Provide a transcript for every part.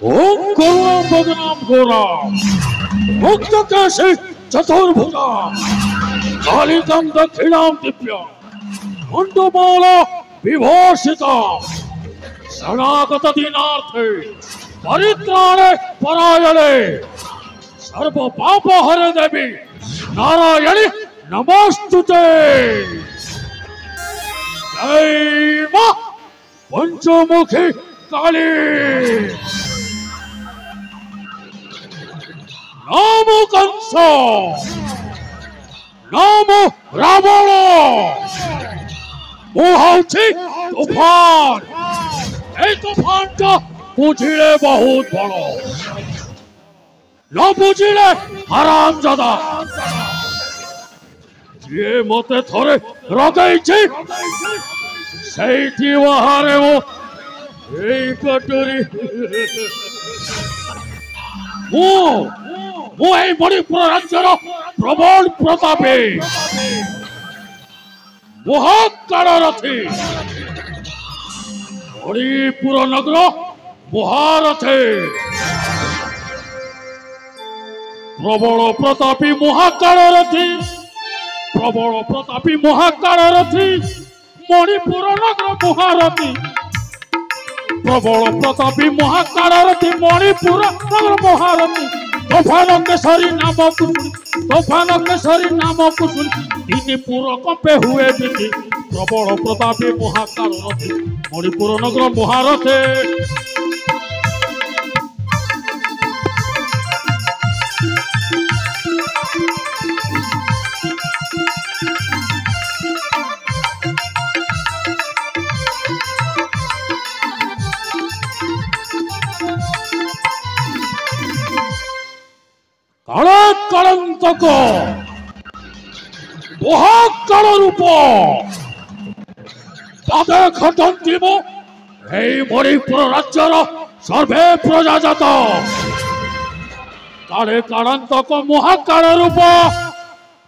ओम करुणाम भगनाम घोराम मुक्त केशि चतुर्भुजा कालिकं दक्षिणां दिव्यां मुण्डमाला विभूषितां शरणागत दीनार्थे परित्राणे परायणे सर्व पाप हरे देवी नारायणी नमस्तुते। जय मां पंचमुखी काली। नमो कंस, नमो रावण, मुहाउची तूफान। এই তুফানটা বুঝিলে বহুত বড়, না বুঝিলে হারামজাদা। যে মতে ধরে রগাইছে সেইটি ওহারে এই কটুরি ମୁଁ ଏହି ମଣିପୁର ରାଜ୍ୟର ପ୍ରବଳ ପ୍ରତାପୀ ମହାକାଳରଥୀ ମଣିପୁର ନଗର ମହାରଥୀ ପ୍ରବଳ ପ୍ରତାପୀ ମହାକାଳରଥୀ ପ୍ରବଳ ପ୍ରତାପୀ ମହାକାଳରଥୀ ମଣିପୁର ନଗର ମହାରଥୀ प्रबल प्रतापी महाकालरथी मणिपुर नगर महारथी तोफान केसरी नाम कुसुम तोफान केसरी नाम कुसुम दिनीपुर कंपे हुए बीती प्रबल प्रतापी महाकालरथी मणिपुर नगर महारथी। काले कलंतक महाकाल रूप पादे खटंती मो मणिपुर राज्यर सर्वे प्रजाजात काले कलंतक महाकाल रूप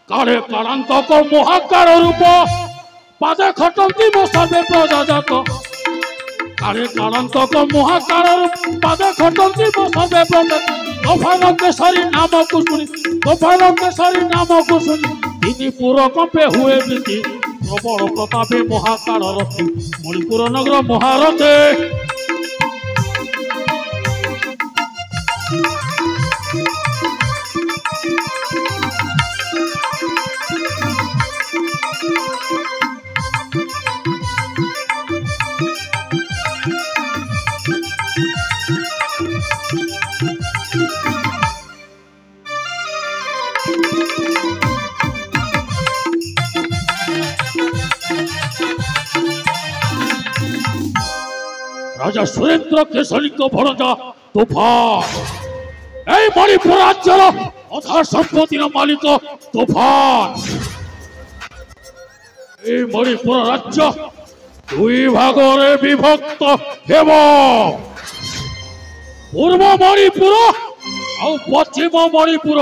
काले कलंतक महाकाल रूप पादे खटंती मो सर्वे प्रजाजात काले कलंतक महाकाल रूप पादे खटंती मो सर्वे प्रजाजात तोफान केसरी नाम कुसुम तोफान केसरी नाम कुसुम दिनीपुर कंपे हुए बीती प्रबल प्रतापी महाकालरथी मणिपुर नगर महारथी। राजा सुरेंद्र केसरी को भणजा तूफान এই মণিপুর রাজ্যর অধা সম্পত্তির মালিক তূফান। এই মণিপুর রাজ্য দুই ভাগরে বিভক্ত হেব পূর্ব মণিপুর আর পশ্চিম মণিপুর।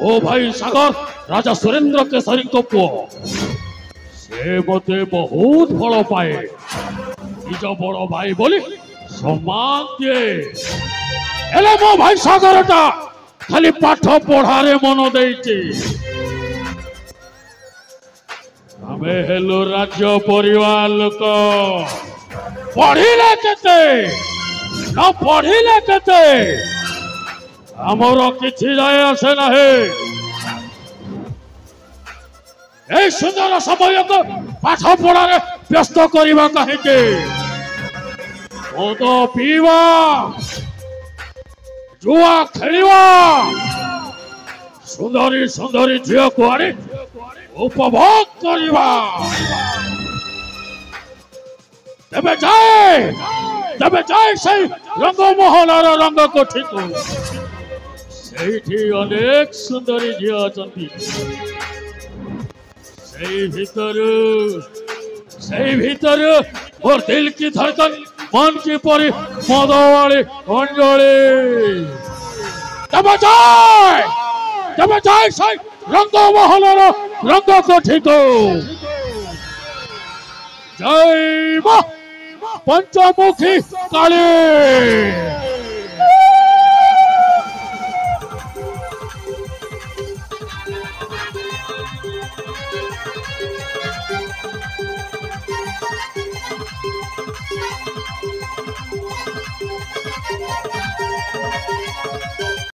ও ভাই সাগর রাজা सुरेंद्र केसरी को पुओ से मते बहुत भल पाए निज बड़ भाई बोली सम्मान दिए हेले मो भाई सागरटा खाली पाठ पढ़ारे मन देइछि। आमे हेलो राज्य परिवार लोक पढ़िले केते न पढ़िले केते आमर किछि जाय आसे नाही। এই সুন্দর সময়কে পাঠ পড়ারে ব্যস্ত করিবা কাহিকে মদ পিবা জুয়া খেলিবা সুন্দরী সুন্দরী ঝিও কুয়ারি উপভোগ করিবা। তবে যাই সেই রঙ্গমহলার রঙ্গ কোঠিকু সেইটি অনেক সুন্দরী ঝিও অছন্তি। সেই ভিতর मोर दिल की धड़कन मन की परी मदवाली अंजलि तब जाए साई रंग महलर रंग कोठी को जय मां पंचमुखी काली।